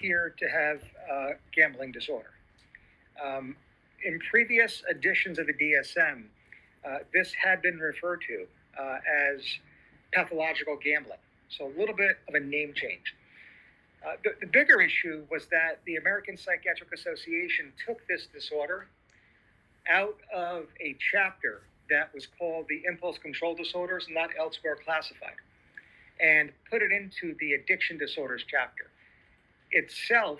appear to have gambling disorder. In previous editions of the DSM, this had been referred to as pathological gambling. So a little bit of a name change. The bigger issue was that the American Psychiatric Association took this disorder out of a chapter that was called the Impulse Control Disorders, not elsewhere classified, and put it into the Addiction Disorders chapter, itself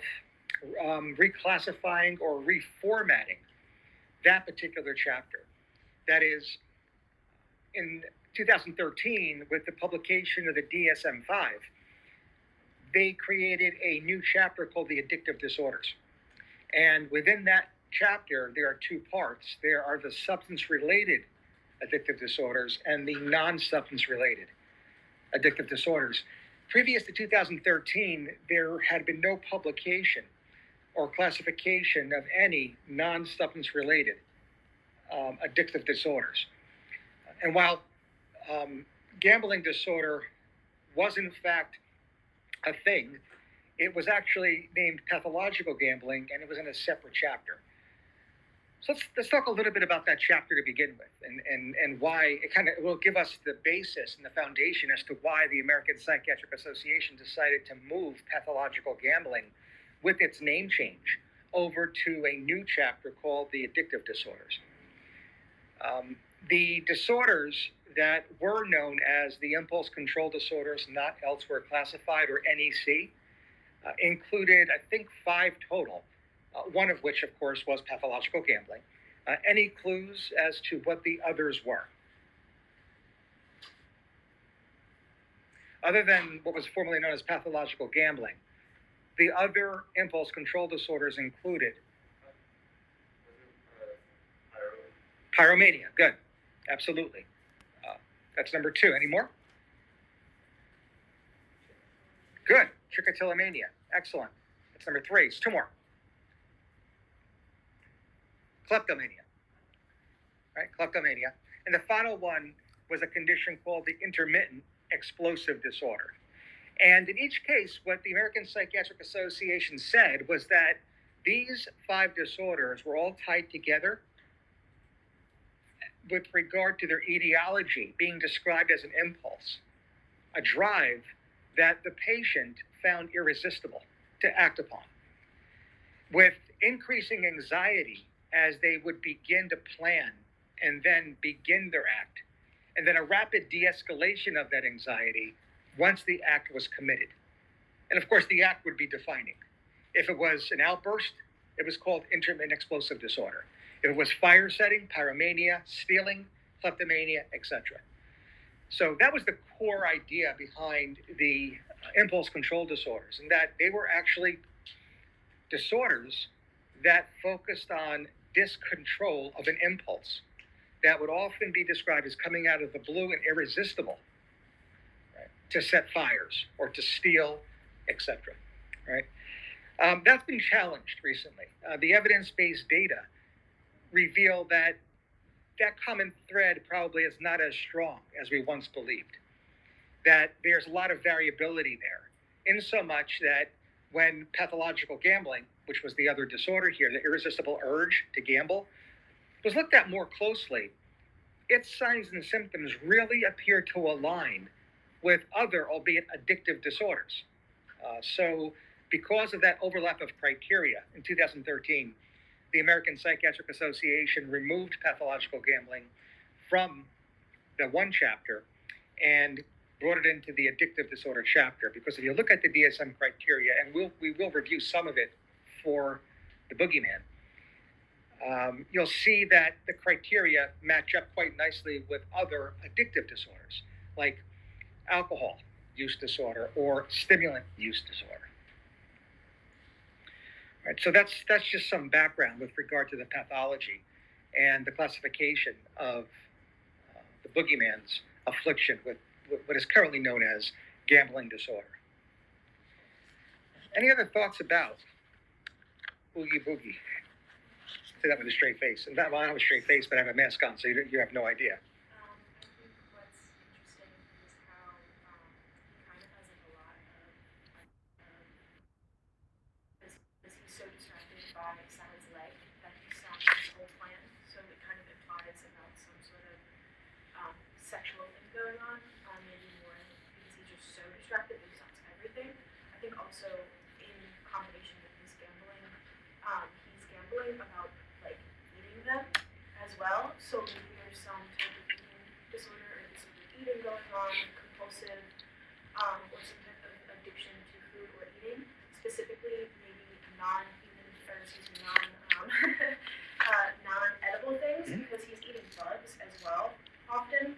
reclassifying or reformatting that particular chapter. That is, in 2013, with the publication of the DSM-5, they created a new chapter called the Addictive Disorders. And within that chapter, there are two parts. There are the substance-related addictive disorders and the non-substance-related addictive disorders. Previous to 2013, there had been no publication or classification of any non-substance-related addictive disorders. And while gambling disorder was in fact a thing, it was actually named pathological gambling, and it was in a separate chapter. So let's talk a little bit about that chapter to begin with, and why it will give us the basis and the foundation as to why the American Psychiatric Association decided to move pathological gambling with its name change over to a new chapter called the Addictive Disorders. The disorders that were known as the Impulse Control Disorders, not elsewhere classified, or NEC, included, I think, 5 total, one of which, of course, was pathological gambling. Any clues as to what the others were? Other than what was formerly known as pathological gambling, the other impulse control disorders included pyromania. Good. Absolutely. That's number 2. Any more? Good. Trichotillomania. Excellent. That's number 3. It's 2 more. Kleptomania. Right? Kleptomania. And the final one was a condition called the intermittent explosive disorder. And in each case, what the American Psychiatric Association said was that these 5 disorders were all tied together with regard to their etiology being described as an impulse, a drive that the patient found irresistible to act upon, with increasing anxiety as they would begin to plan and then begin their act, and then a rapid de-escalation of that anxiety once the act was committed. And of course, the act would be defining. If it was an outburst, it was called intermittent explosive disorder. If it was fire setting, pyromania, stealing, kleptomania, etc. So that was the core idea behind the impulse control disorders, and that they were actually disorders that focused on discontrol of an impulse that would often be described as coming out of the blue and irresistible, right, to set fires or to steal, etc. Right? That's been challenged recently. The evidence-based data reveal that common thread probably is not as strong as we once believed, that there's a lot of variability there, in so much that when pathological gambling, which was the other disorder here, the irresistible urge to gamble, was looked at more closely, its signs and symptoms really appear to align with other, albeit addictive disorders. So because of that overlap of criteria, in 2013, the American Psychiatric Association removed pathological gambling from the one chapter and brought it into the addictive disorder chapter. Because if you look at the DSM criteria, and we will review some of it for the boogeyman, you'll see that the criteria match up quite nicely with other addictive disorders, like alcohol use disorder or stimulant use disorder. Right, so that's just some background with regard to the pathology and the classification of the boogeyman's affliction with what is currently known as gambling disorder. Any other thoughts about Oogie Boogie? Say that with a straight face. And well, I don't have a straight face, but I have a mask on, so you have no idea. I think what's interesting is how he kind of has like a lot of by Sally's leg that he stopped his whole plan. So it kind of implies about some sort of sexual thing going on, maybe more because he's just so distracted that he stops everything. I think also in combination with his gambling, he's gambling about like eating them as well. So maybe there's some type of eating disorder or disordered eating going on, compulsive, or some type of addiction to food or eating, specifically maybe non-edible things because he's eating bugs as well often.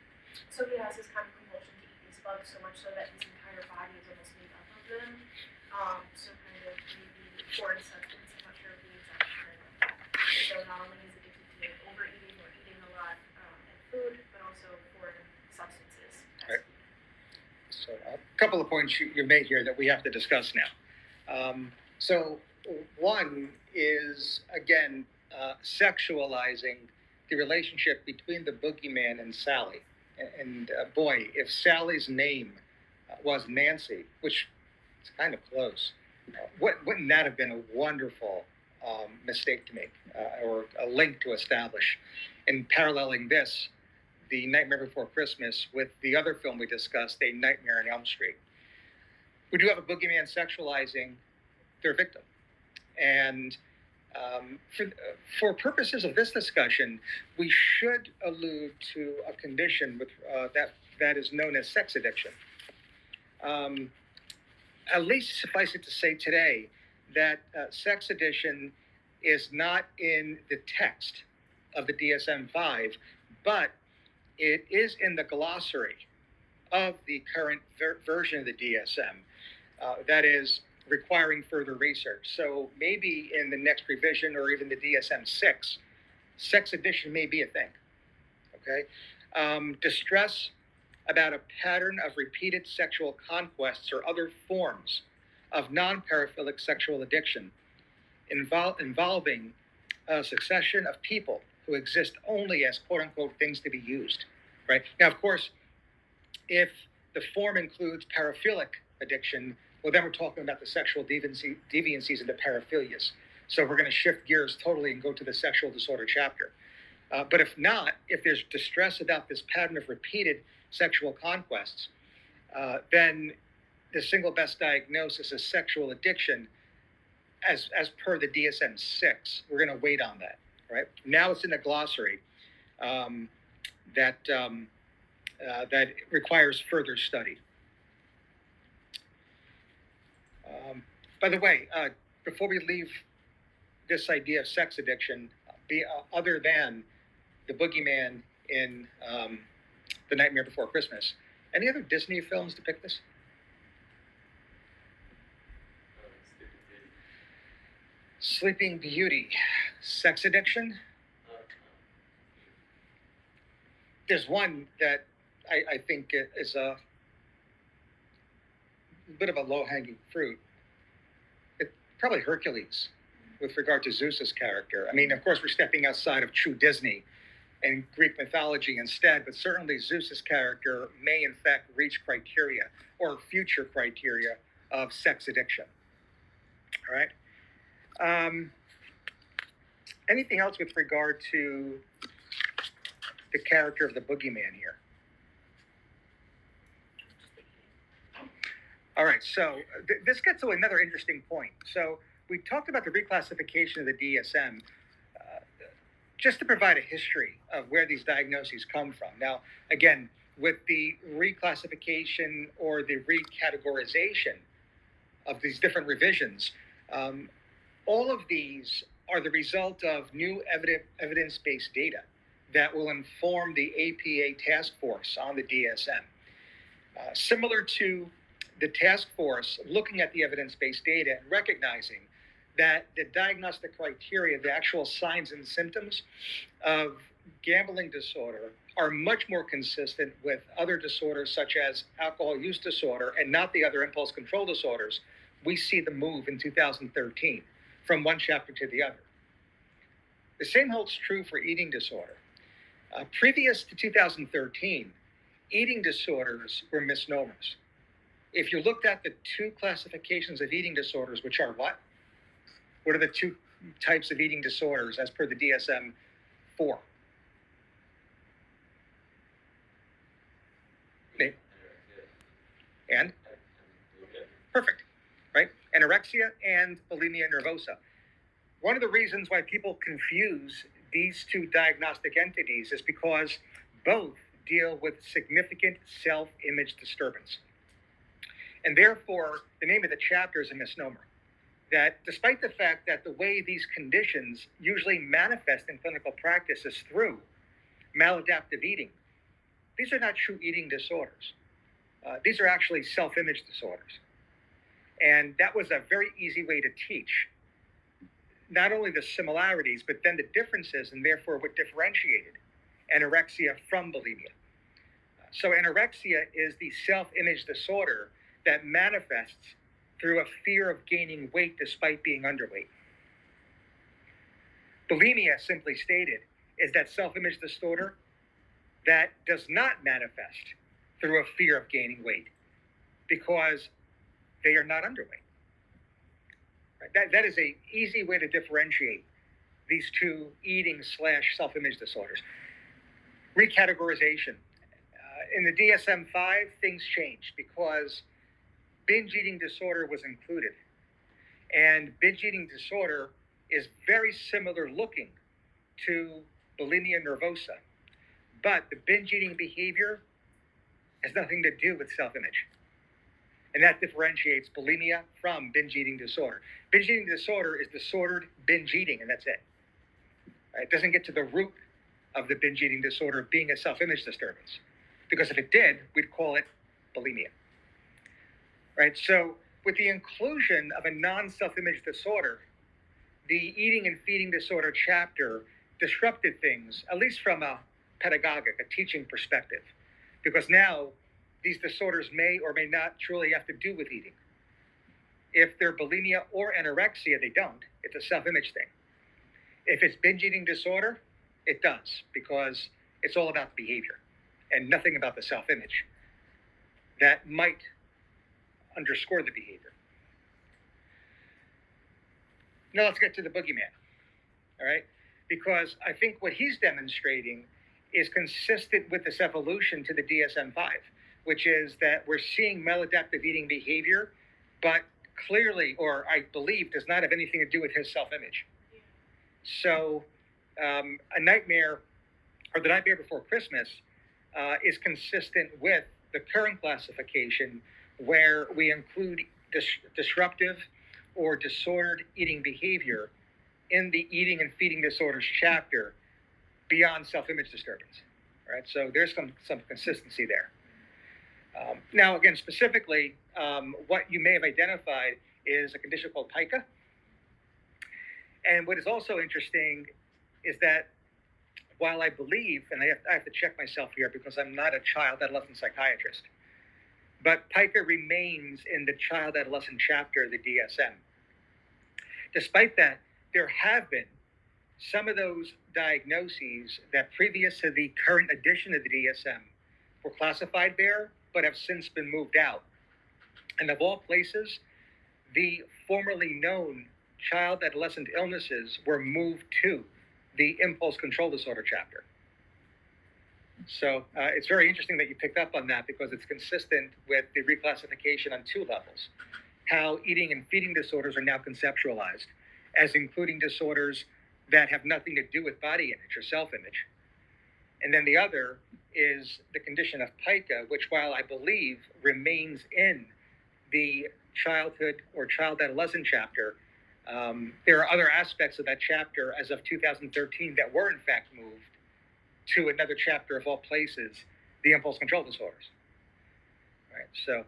So he has this kind of compulsion to eat these bugs so much so that his entire body is almost made up of them. So kind of maybe foreign substance, I'm not sure of the exact term. So not only is addicted to overeating or eating a lot and food, but also foreign substances. Right. So a couple of points you made here that we have to discuss now. So one is, again, sexualizing the relationship between the boogeyman and Sally. And boy, if Sally's name was Nancy, which is kind of close, wouldn't that have been a wonderful mistake to make or a link to establish? And paralleling this, The Nightmare Before Christmas, with the other film we discussed, A Nightmare on Elm Street. We do have a boogeyman sexualizing their victim. And for purposes of this discussion, we should allude to a condition with, that is known as sex addiction. At least suffice it to say today that sex addiction is not in the text of the DSM-5, but it is in the glossary of the current version of the DSM. That is requiring further research. So maybe in the next revision or even the DSM-6, sex addiction may be a thing, okay? Distress about a pattern of repeated sexual conquests or other forms of non-paraphilic sexual addiction involving a succession of people who exist only as quote-unquote things to be used, right? Now, of course, if the form includes paraphilic addiction, well, then we're talking about the sexual deviancies and the paraphilias. So we're going to shift gears totally and go to the sexual disorder chapter. But if not, if there's distress about this pattern of repeated sexual conquests, then the single best diagnosis is sexual addiction as per the DSM-6. We're going to wait on that, right? Now it's in the glossary that requires further study. By the way, before we leave this idea of sex addiction, other than the boogeyman in The Nightmare Before Christmas, any other Disney films depict this? Sleeping Beauty, sex addiction? There's one that I think is a bit of a low-hanging fruit. Probably Hercules, with regard to Zeus's character. I mean, of course, we're stepping outside of true Disney and Greek mythology instead, but certainly Zeus's character may in fact reach criteria or future criteria of sex addiction. All right. Anything else with regard to the character of the boogeyman here? All right, so this gets to another interesting point. So we talked about the reclassification of the DSM, just to provide a history of where these diagnoses come from. Now, again, with the reclassification or the recategorization of these different revisions, all of these are the result of new evidence-based data that will inform the APA task force on the DSM. Similar to the task force looking at the evidence-based data and recognizing that the diagnostic criteria, the actual signs and symptoms of gambling disorder are much more consistent with other disorders such as alcohol use disorder and not the other impulse control disorders, we see the move in 2013 from one chapter to the other. The same holds true for eating disorder. Previous to 2013, eating disorders were misnomers. If you looked at the two classifications of eating disorders, which are what? What are the two types of eating disorders as per the DSM-4. Nate? And? Perfect, right? Anorexia and bulimia nervosa. One of the reasons why people confuse these two diagnostic entities is because both deal with significant self-image disturbance. And therefore, the name of the chapter is a misnomer. That despite the fact that the way these conditions usually manifest in clinical practice is through maladaptive eating, these are not true eating disorders. These are actually self-image disorders. And that was a very easy way to teach not only the similarities, but then the differences, and therefore what differentiated anorexia from bulimia. So anorexia is the self-image disorder that manifests through a fear of gaining weight despite being underweight. Bulimia, simply stated, is that self-image disorder that does not manifest through a fear of gaining weight because they are not underweight. Right? That is an easy way to differentiate these two eating/self-image disorders. Recategorization. In the DSM-5, things changed because binge eating disorder was included. And binge eating disorder is very similar looking to bulimia nervosa. But the binge eating behavior has nothing to do with self-image. And that differentiates bulimia from binge eating disorder. Binge eating disorder is disordered binge eating, and that's it. It doesn't get to the root of the binge eating disorder being a self-image disturbance. Because if it did, we'd call it bulimia. Right? So with the inclusion of a non-self-image disorder, the eating and feeding disorder chapter disrupted things, at least from a pedagogic, a teaching perspective. Because now these disorders may or may not truly have to do with eating. If they're bulimia or anorexia, they don't. It's a self-image thing. If it's binge eating disorder, it does, because it's all about the behavior and nothing about the self-image that might underscore the behavior. Now let's get to the boogeyman, all right? Because I think what he's demonstrating is consistent with this evolution to the DSM-5, which is that we're seeing maladaptive eating behavior, but clearly, or I believe, does not have anything to do with his self-image. So A Nightmare, or The Nightmare Before Christmas, is consistent with the current classification where we include disruptive or disordered eating behavior in the eating and feeding disorders chapter beyond self-image disturbance, right? So there's some consistency there. Now, again, specifically, what you may have identified is a condition called pica. And what is also interesting is that while I believe, and I have to check myself here because I'm not a child adolescent psychiatrist, but pica remains in the child adolescent chapter of the DSM. Despite that, there have been some of those diagnoses that previous to the current edition of the DSM were classified there, but have since been moved out. And of all places, the formerly known child adolescent illnesses were moved to the impulse control disorder chapter. So it's very interesting that you picked up on that because it's consistent with the reclassification on two levels. How eating and feeding disorders are now conceptualized as including disorders that have nothing to do with body image or self-image. And then the other is the condition of pica, which while I believe remains in the childhood or child adolescent chapter, there are other aspects of that chapter as of 2013 that were in fact moved to another chapter of all places, the impulse control disorders. All right, so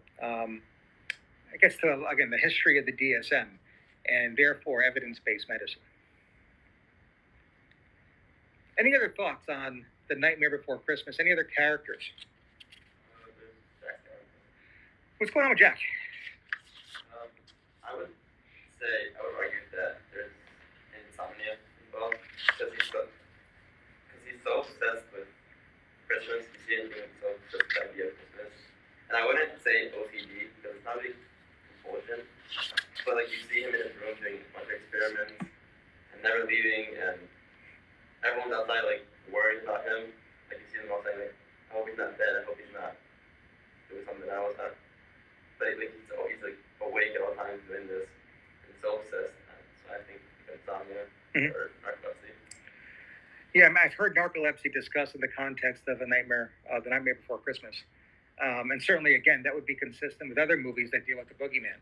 it gets to, again, the history of the DSM and therefore evidence-based medicine. Any other thoughts on The Nightmare Before Christmas? Any other characters? What's going on with Jack? I would argue that there's insomnia involved because he's so obsessed with Christmas. You see him doing so just the idea of Christmas. And I wouldn't say OCD because it's not really compulsion, but like you see him in his room doing a bunch of experiments, never leaving, and everyone's outside like worried about him. Like you see them outside like, I hope he's not dead. I hope he's not doing something else. But like he's like awake at all times doing this, and so obsessed. So I think insomnia or narcolepsy. Yeah, I've heard narcolepsy discussed in the context of The Nightmare Before Christmas. And certainly, again, that would be consistent with other movies that deal with the boogeyman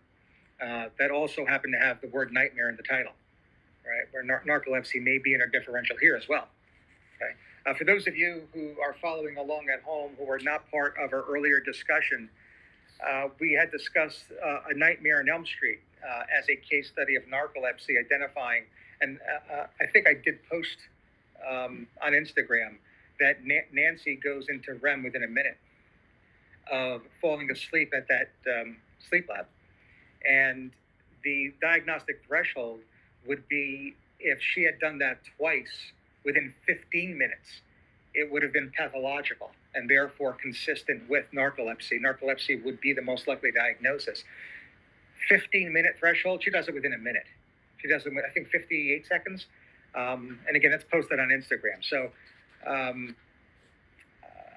that also happen to have the word nightmare in the title, right? Where narcolepsy may be interdeferential here as well. Okay. For those of you who are following along at home who were not part of our earlier discussion, we had discussed A Nightmare on Elm Street as a case study of narcolepsy, identifying, and I think I did post on Instagram that Nancy goes into REM within a minute of falling asleep at that sleep lab. And the diagnostic threshold would be if she had done that twice within 15 minutes, it would have been pathological and therefore consistent with narcolepsy. Narcolepsy would be the most likely diagnosis. 15-minute threshold, she does it within a minute. She does it, I think, 58 seconds. And again, that's posted on Instagram. So A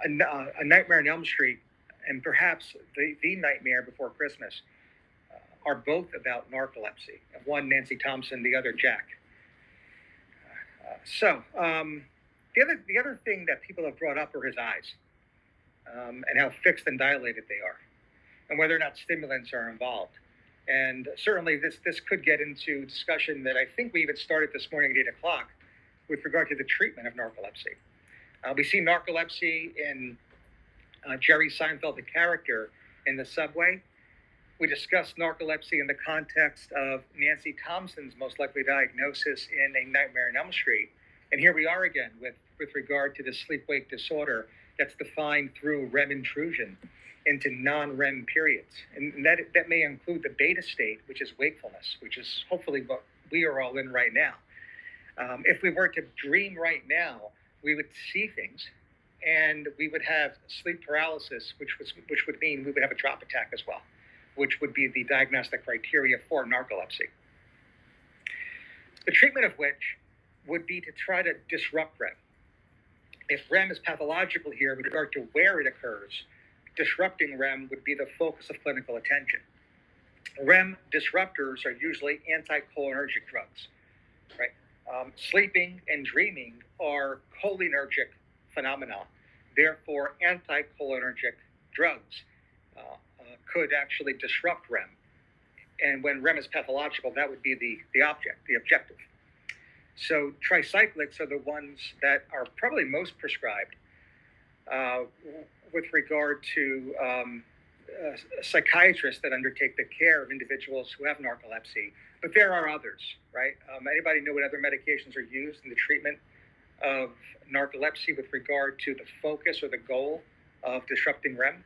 Nightmare on Elm Street and perhaps the Nightmare Before Christmas are both about narcolepsy. One, Nancy Thompson, the other, Jack. The other thing that people have brought up are his eyes and how fixed and dilated they are, and whether or not stimulants are involved. And certainly this could get into discussion that I think we even started this morning at 8 o'clock with regard to the treatment of narcolepsy. We see narcolepsy in Jerry Seinfeld, the character, in the subway. We discussed narcolepsy in the context of Nancy Thompson's most likely diagnosis in A Nightmare on Elm Street. And here we are again with regard to the sleep-wake disorder that's defined through REM intrusion into non-REM periods. And that may include the beta state, which is wakefulness, which is hopefully what we are all in right now. If we were to dream right now, we would see things and we would have sleep paralysis, which would mean we would have a drop attack as well, which would be the diagnostic criteria for narcolepsy. The treatment of which would be to try to disrupt REM. If REM is pathological here with regard to where it occurs, disrupting REM would be the focus of clinical attention. REM disruptors are usually anticholinergic drugs, right? Sleeping and dreaming are cholinergic phenomena. Therefore, anticholinergic drugs could actually disrupt REM. And when REM is pathological, that would be the objective. So tricyclics are the ones that are probably most prescribed with regard to psychiatrists that undertake the care of individuals who have narcolepsy. But there are others, right? Anybody know what other medications are used in the treatment of narcolepsy with regard to the focus or the goal of disrupting REM?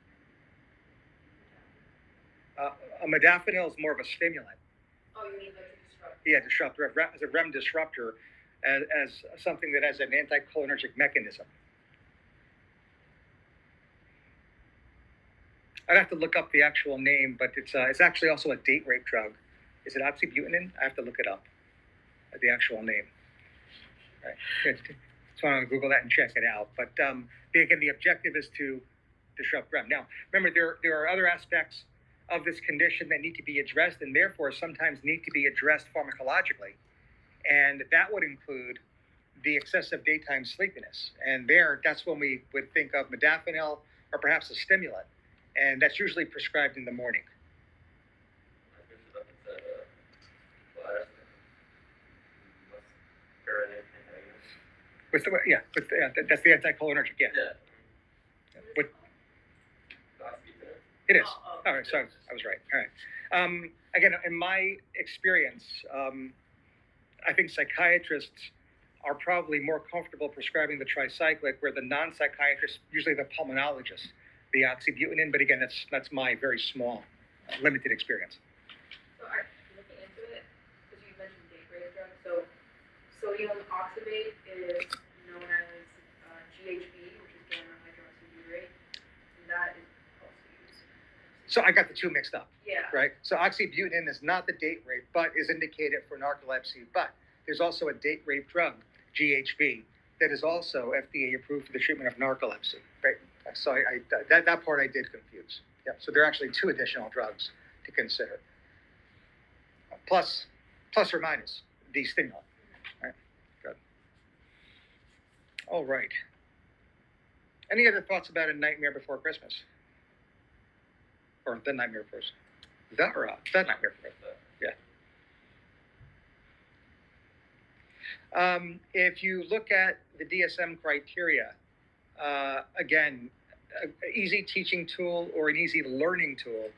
Modafinil is more of a stimulant. Oh, you mean like a disruptor? Yeah, disruptor, as a REM disruptor, as something that has an anticholinergic mechanism. I'd have to look up the actual name, but it's actually also a date rape drug. Is it oxybutynin? I have to look it up, the actual name. Right. So I'm going to Google that and check it out. But again, the objective is to disrupt REM. Now, remember, there are other aspects of this condition that need to be addressed and therefore sometimes need to be addressed pharmacologically. And that would include the excessive daytime sleepiness. And that's when we would think of modafinil or perhaps a stimulant. And that's usually prescribed in the morning. That's the anticholinergic, yeah. It is. All right, so I was right. All right. Again, in my experience, I think psychiatrists are probably more comfortable prescribing the tricyclic, where the non-psychiatrists, usually the pulmonologist, the oxybutynin. But again, that's my very small, limited experience. So are you looking into it? Because you mentioned date rape drugs. So sodium oxybate is known as GHB, which is gamma hydroxybutyrate, and that is also used. So I got the two mixed up. Yeah. Right. So oxybutynin is not the date rape, but is indicated for narcolepsy. But there's also a date rape drug, GHB, that is also FDA approved for the treatment of narcolepsy. Right? So that part I did confuse. Yep. So there are actually 2 additional drugs to consider. Plus or minus the stimulant. Right? Good. All right. Any other thoughts about A Nightmare Before Christmas? Or The Nightmare Before Christmas? The Nightmare Before Christmas. Yeah. If you look at the DSM criteria, again, an easy teaching tool or an easy learning tool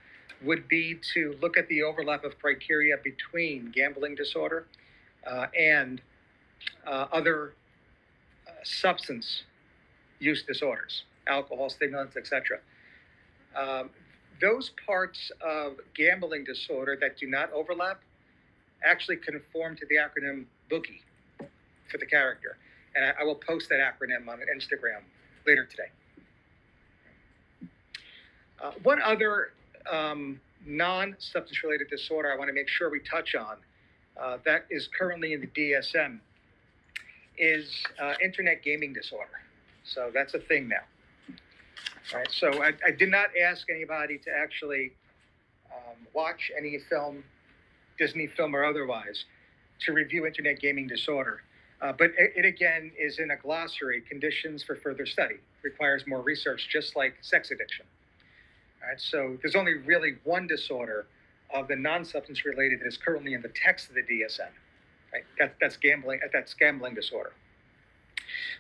would be to look at the overlap of criteria between gambling disorder and other substance use disorders, alcohol, stimulants, etc. Those parts of gambling disorder that do not overlap actually conform to the acronym BOOGIE for the character. And I will post that acronym on Instagram later today. One other non-substance related disorder I want to make sure we touch on that is currently in the DSM is internet gaming disorder. So that's a thing now. All right, so I did not ask anybody to actually watch any film, Disney film or otherwise, to review internet gaming disorder. But it again is in a glossary, conditions for further study, requires more research, just like sex addiction. All right, so there's only really one disorder of the non-substance related that is currently in the text of the DSM. Right? That's gambling disorder.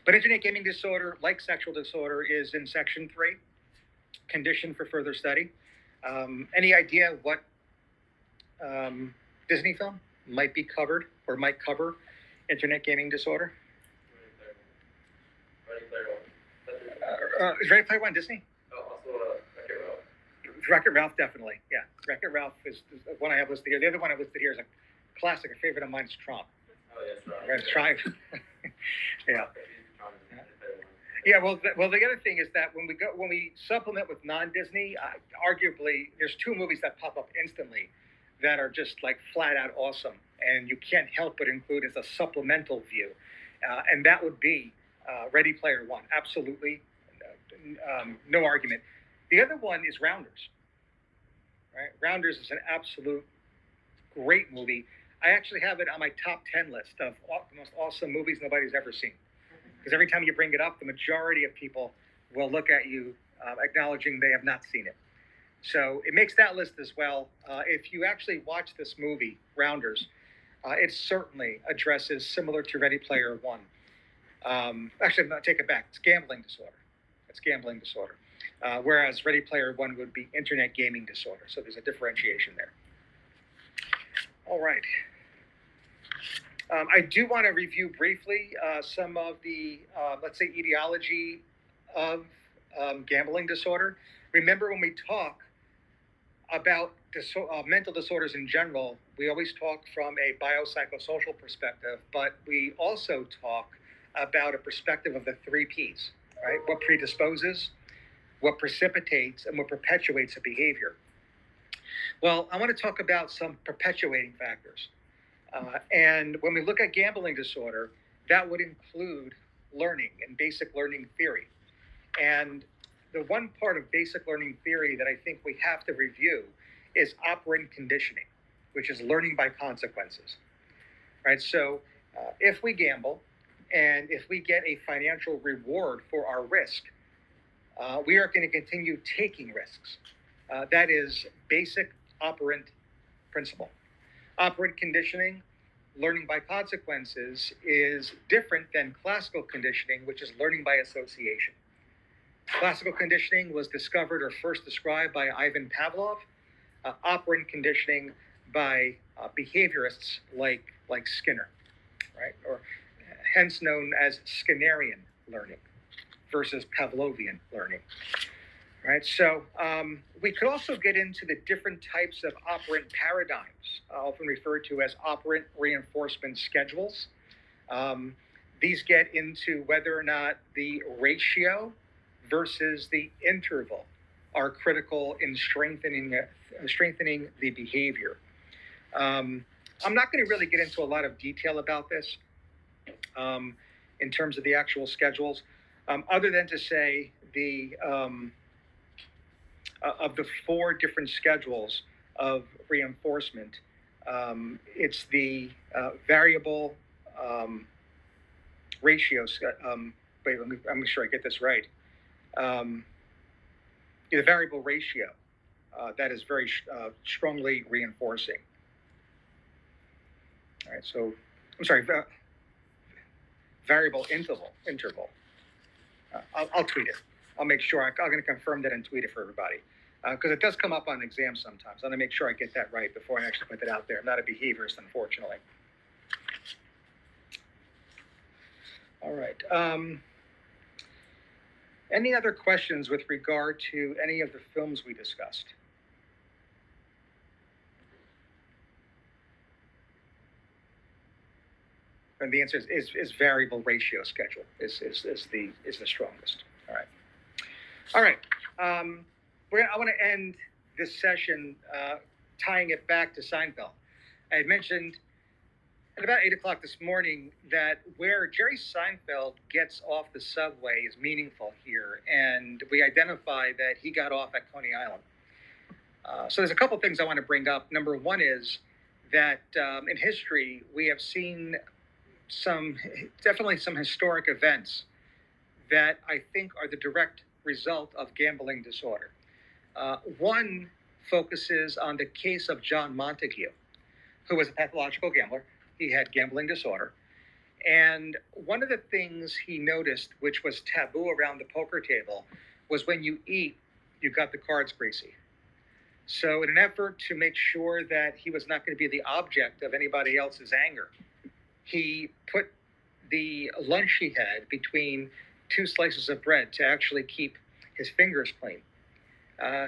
But internet gaming disorder, like sexual disorder, is in section 3, condition for further study. Any idea what Disney film might be covered or might cover internet gaming disorder? Ready Player One. Is Ready Player One Disney? Oh, also Wreck-It Ralph. Wreck-It Ralph, definitely. Yeah, Wreck-It Ralph is one I have listed here. The other one I listed here is a classic. A favorite of mine is Tron. Oh yes, Right, Tron. Yeah. Yeah. Yeah, well, the other thing is that when we supplement with non-Disney, arguably there's 2 movies that pop up instantly that are just like flat out awesome, and you can't help but include as a supplemental view, and that would be Ready Player One. Absolutely, no argument. The other one is Rounders. Right, Rounders is an absolute great movie. I actually have it on my top 10 list of the most awesome movies nobody's ever seen. Because every time you bring it up, the majority of people will look at you acknowledging they have not seen it. So it makes that list as well. If you actually watch this movie, Rounders, it certainly addresses, similar to Ready Player One. Actually, no, take it back. It's gambling disorder. Whereas Ready Player One would be internet gaming disorder. So there's a differentiation there. All right. I do want to review briefly some of the, let's say, etiology of gambling disorder. Remember, when we talk about mental disorders in general, we always talk from a biopsychosocial perspective, but we also talk about a perspective of the 3 Ps, right? What predisposes, what precipitates, and what perpetuates a behavior. Well, I want to talk about some perpetuating factors. And when we look at gambling disorder, that would include learning and basic learning theory. And the one part of basic learning theory that I think we have to review is operant conditioning, which is learning by consequences. Right? So if we gamble and if we get a financial reward for our risk, we are going to continue taking risks. That is basic operant principle. Operant conditioning, learning by consequences, is different than classical conditioning, which is learning by association. Classical conditioning was discovered or first described by Ivan Pavlov. Operant conditioning by behaviorists like Skinner, right? Or hence known as Skinnerian learning versus Pavlovian learning. Right, so we could also get into the different types of operant paradigms, often referred to as operant reinforcement schedules. These get into whether or not the ratio versus the interval are critical in strengthening the behavior. I'm not going to really get into a lot of detail about this in terms of the actual schedules, other than to say of the 4 different schedules of reinforcement, it's the variable ratio. Wait, let me make sure I get this right. The variable ratio that is very strongly reinforcing. All right, so I'm sorry, variable interval. I'll tweet it. I'll make sure. I'm going to confirm that and tweet it for everybody because it does come up on exams sometimes. I'm going to make sure I get that right before I actually put that out there. I'm not a behaviorist, unfortunately. All right. Any other questions with regard to any of the films we discussed? And the answer is variable ratio schedule is the strongest. All right. I want to end this session tying it back to Seinfeld. I had mentioned at about 8 o'clock this morning that where Jerry Seinfeld gets off the subway is meaningful here, and we identify that he got off at Coney Island. So there's a couple things I want to bring up. Number one is that in history we have seen definitely some historic events that I think are the direct result of gambling disorder. One focuses on the case of John Montague, who was a pathological gambler. He had gambling disorder. And one of the things he noticed, which was taboo around the poker table, was when you eat, you got the cards greasy. So in an effort to make sure that he was not going to be the object of anybody else's anger, he put the lunch he had between 2 slices of bread to actually keep his fingers clean.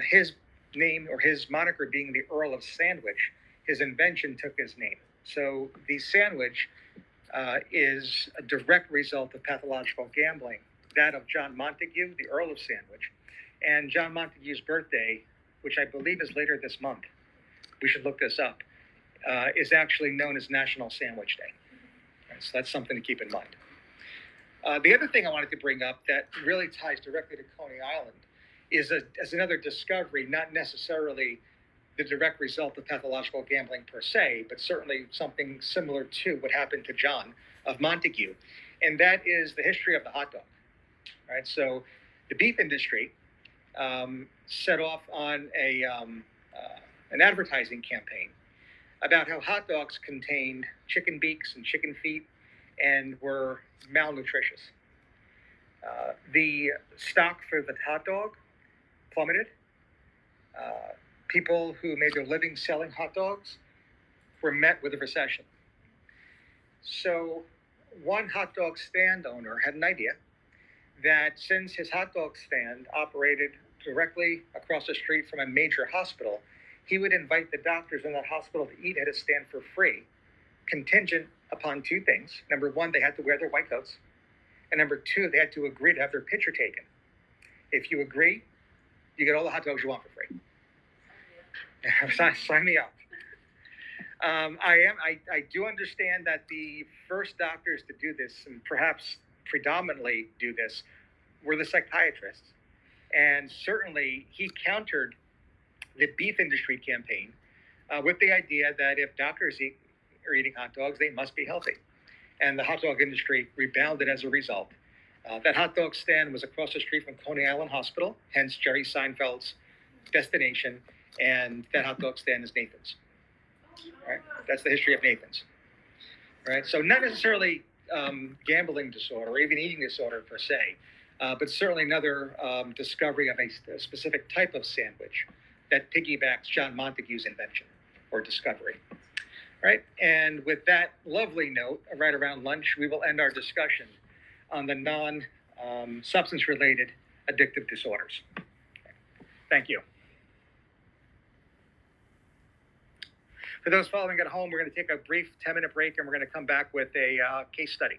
His name, or his moniker being the Earl of Sandwich, his invention took his name. So the sandwich is a direct result of pathological gambling, that of John Montague, the Earl of Sandwich. And John Montague's birthday, which I believe is later this month, we should look this up, is actually known as National Sandwich Day. Right, so that's something to keep in mind. The other thing I wanted to bring up that really ties directly to Coney Island is another discovery, not necessarily the direct result of pathological gambling per se, but certainly something similar to what happened to John of Montague, and that is the history of the hot dog. Right, so the beef industry set off on an advertising campaign about how hot dogs contained chicken beaks and chicken feet and were malnutritious. The stock for the hot dog plummeted. People who made their living selling hot dogs were met with a recession. So one hot dog stand owner had an idea that since his hot dog stand operated directly across the street from a major hospital, he would invite the doctors in that hospital to eat at his stand for free, contingent upon 2 things. Number 1, they had to wear their white coats. And number 2, they had to agree to have their picture taken. If you agree, you get all the hot dogs you want for free. Sign me up. I do understand that the first doctors to do this, and perhaps predominantly do this, were the psychiatrists. And certainly he countered the beef industry campaign with the idea that if doctors are eating hot dogs, they must be healthy. And the hot dog industry rebounded as a result. That hot dog stand was across the street from Coney Island Hospital, hence Jerry Seinfeld's destination, and that hot dog stand is Nathan's. Right? That's the history of Nathan's. Right? So not necessarily gambling disorder or even eating disorder per se, but certainly another discovery of a specific type of sandwich that piggybacks John Montague's invention or discovery. Right? And with that lovely note, right around lunch, we will end our discussion on the non-substance related addictive disorders. Thank you. For those following at home, we're going to take a brief 10-minute break and we're going to come back with a case study.